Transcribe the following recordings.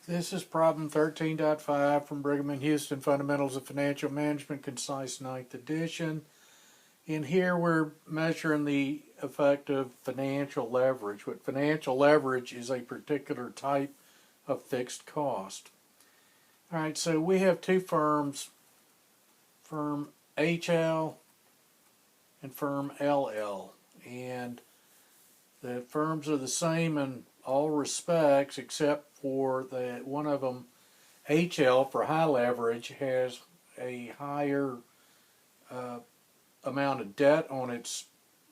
This is problem 13.5 from Brigham and Houston, Fundamentals of Financial Management, Concise 9th edition. In here we're measuring the effect of financial leverage. What financial leverage is a particular type of fixed cost. Alright, so we have two firms, firm HL and firm LL. And the firms are the same in all respects except for that one of them, HL, for high leverage, has a higher amount of debt on its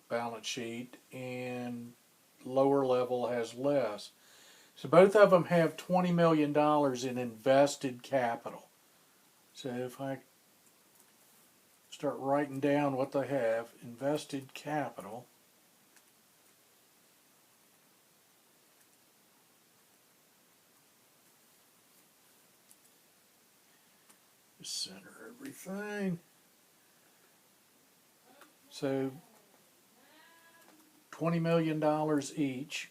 balance sheet, and lower level has less. So both of them have $20 million in invested capital. So if I start writing down what they have, invested capital, center everything. So $20 million each.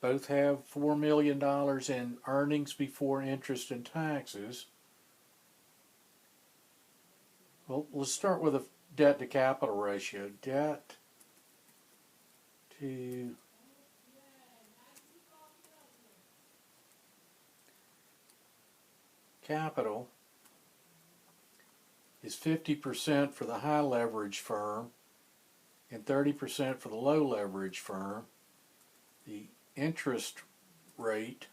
Both have $4 million in earnings before interest and taxes. Well, let's start with a debt to capital ratio. Debt to capital is 50% for the high leverage firm and 30% for the low leverage firm. The interest rate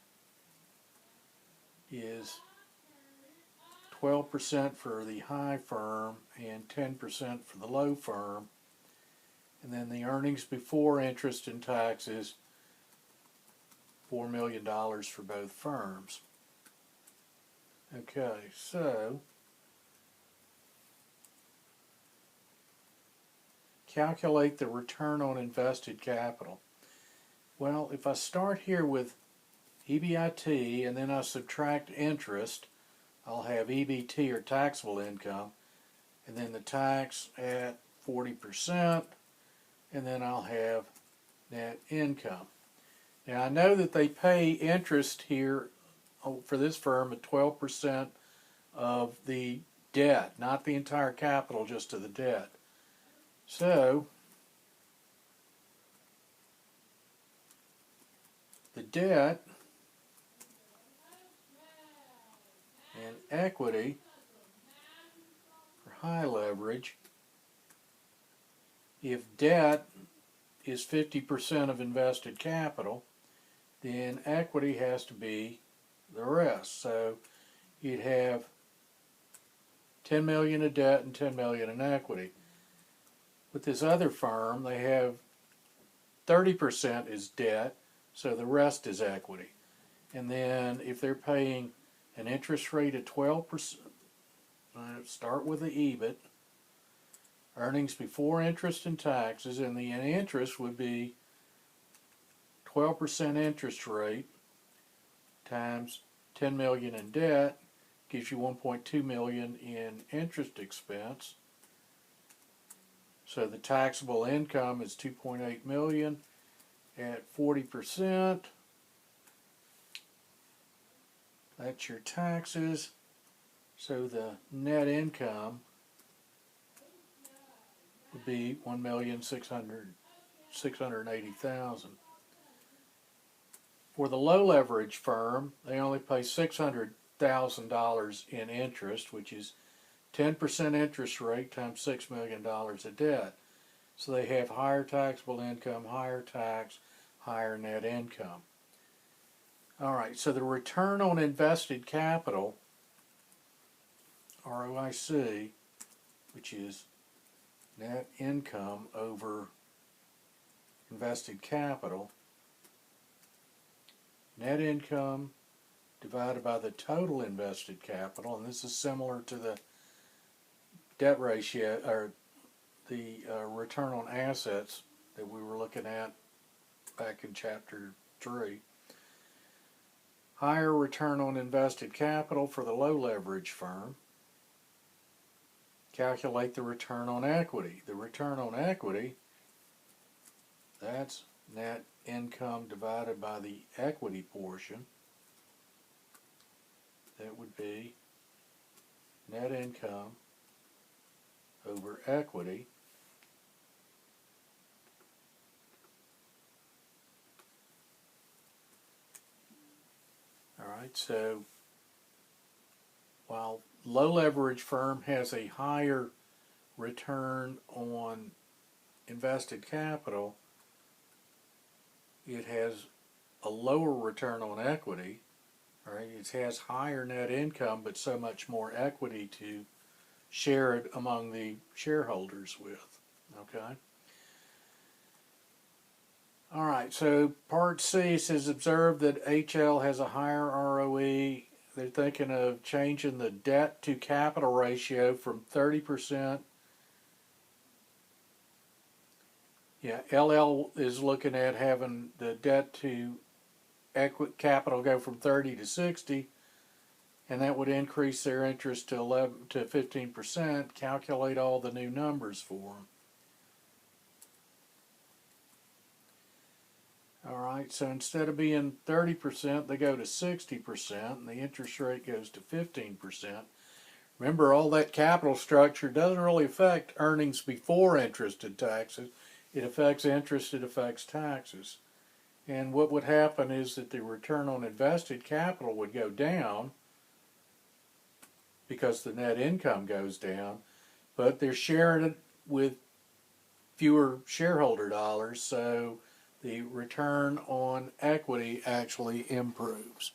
is 12% for the high firm and 10% for the low firm. And then the earnings before interest and taxes, $4 million for both firms. Okay, so calculate the return on invested capital. Well, if I start here with EBIT and then I subtract interest, I'll have EBT, or taxable income, and then the tax at 40%, and then I'll have net income. Now I know that they pay interest here for this firm at 12% of the debt, not the entire capital, just of the debt. So the debt and equity for high leverage, if debt is 50% of invested capital, then equity has to be the rest. So you'd have $10 million of debt and $10 million in equity. With this other firm, they have 30% is debt, so the rest is equity. And then if they're paying an interest rate of 12%, start with the EBIT, earnings before interest and taxes, and the interest would be 12% interest rate times $10 million in debt gives you $1.2 million in interest expense. So the taxable income is $2.8 million at 40%. That's your taxes. So the net income would be $1,680,000. For the low leverage firm, they only pay $600,000 in interest, which is 10% interest rate times $6 million of debt. So they have higher taxable income, higher tax, higher net income. Alright, so the return on invested capital, ROIC, which is net income over invested capital, net income divided by the total invested capital, and this is similar to the debt ratio, or the return on assets that we were looking at back in chapter 3. Higher return on invested capital for the low leverage firm. calculate the return on equity. The return on equity, that's net income divided by the equity portion. That would be net income over equity. All right, so while low leverage firm has a higher return on invested capital, it has a lower return on equity. All right, it has higher net income, but so much more equity to share it among the shareholders with. Okay. All right, so part C says observe that HL has a higher ROE. They're thinking of changing the debt to capital ratio from 30%. Yeah, LL is looking at having the debt to capital go from 30 to 60, and that would increase their interest to 11 to 15%. Calculate all the new numbers for them. All right, so instead of being 30%, they go to 60%, and the interest rate goes to 15%. Remember, all that capital structure doesn't really affect earnings before interest and taxes. It affects interest, it affects taxes. And what would happen is that the return on invested capital would go down because the net income goes down, but they're sharing it with fewer shareholder dollars, so the return on equity actually improves.